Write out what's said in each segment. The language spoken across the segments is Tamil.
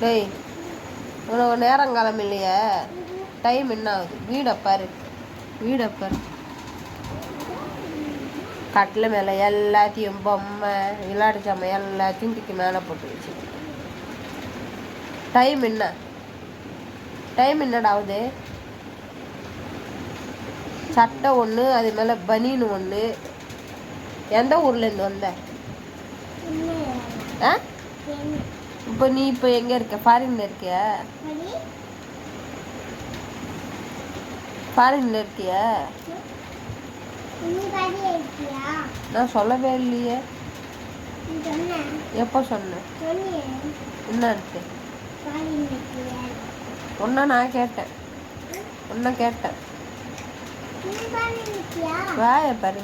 டேய் உனக்கு நேரங்காலம் இல்லையா? டைம் என்ன ஆகுது? வீடை பாரு, வீடை பாரு. கட்டில் மேலே எல்லாத்தையும் பொம்மை விளையாட்டு சாமான் எல்லாத்தையும் தூக்கி மேலே போட்டு வச்சு. டைம் என்ன? டைம் என்னடாவுது? சட்டை ஒன்று, அது மேலே பனின்னு ஒன்று. எந்த ஊர்லேருந்து வந்த? ஆ இப்போ நீ இப்போ எங்கே இருக்க? ஃபாரின்ல இருக்கியா? ஃபாரின்ல இருக்கியா? நான் சொல்லவே இல்லையே. எப்போ சொன்னேன்? என்ன இருக்கு? ஒன்றா நான் கேட்டேன், ஒன்றா கேட்டேன். வாய பாரு.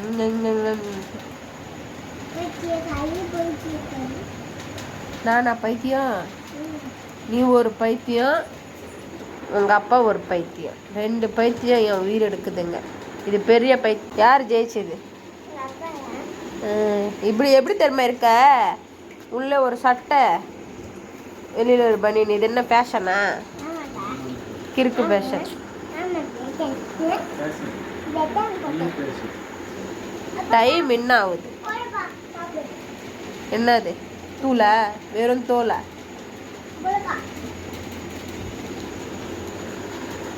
நானா பைத்தியம்? நீ ஒரு பைத்தியம், உங்கள் அப்பா ஒரு பைத்தியம். 2 பைத்தியம் என் உயிர் எடுக்குதுங்க. இது பெரிய பைத்தியம். யார் ஜெயிச்சது? இப்படி எப்படி தெரியுமா இருக்க? உள்ள ஒரு சட்டை, வெளியில் ஒரு பனியன். இது என்ன ஃபேஷனா? கிறுக்கு ஃபேஷன். டைம் என்ன ஆகுது? என்னது? தூளா? வெறும் தோலா?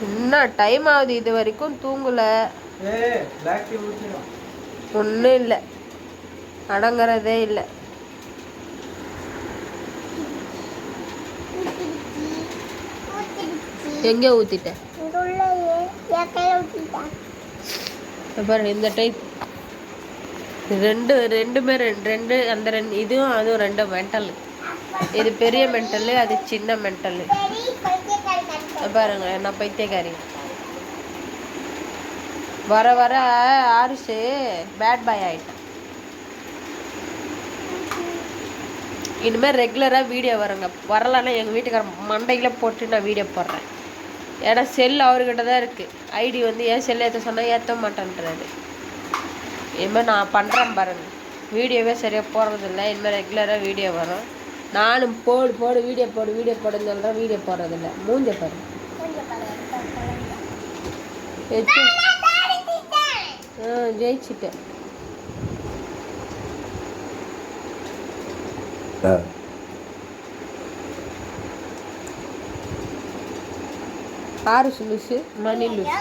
என்ன டைம் ஆகுது? இது வரைக்கும் தூங்கல. ஒன்றும் இல்லை, அடங்குறதே இல்லை. எங்க ஊத்திட்ட? பாரு இந்த டைப் ரெண்டுமே ரெண்டு அந்த இதுவும் அதுவும் 2 மென்டல். இது பெரிய மென்டல், அது சின்ன மென்டல். பாருங்க என்ன பைத்தியக்காரி. வர வர ஆரிஷு பேட் பாய் ஆயிட்டான். இனிமேல் ரெகுலராக வீடியோ வருங்க. வரலன்னா எங்கள் வீட்டுக்கார மண்டையில் போட்டு நான் வீடியோ போடுறேன். ஏன்னா செல் அவர்கிட்ட தான் இருக்குது. ஐடி வந்து ஏன் செல் ஏற்ற சொன்னால் ஏற்ற மாட்டேன்றாரு. இனிமேல் நான் பண்ணுறேன் பாருங்கள். வீடியோவே சரியாக போடுறதில்ல. இனிமேல் ரெகுலராக வீடியோ வரும். நானும் போடு வீடியோ போடுன்னு சொல்கிறேன். வீடியோ போடுறதில்ல. மூஞ்ச பாரு. ஜெயிச்சிட்டேன். ஆறு லூசு, மணி லூசு.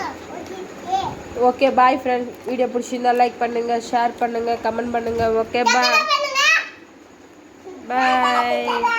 Okay bye friend. வீடியோ பிடிச்சிருந்தா லைக் பண்ணுங்கள், ஷேர் பண்ணுங்கள், கமெண்ட் பண்ணுங்கள். ஓகே பாய் பாய்.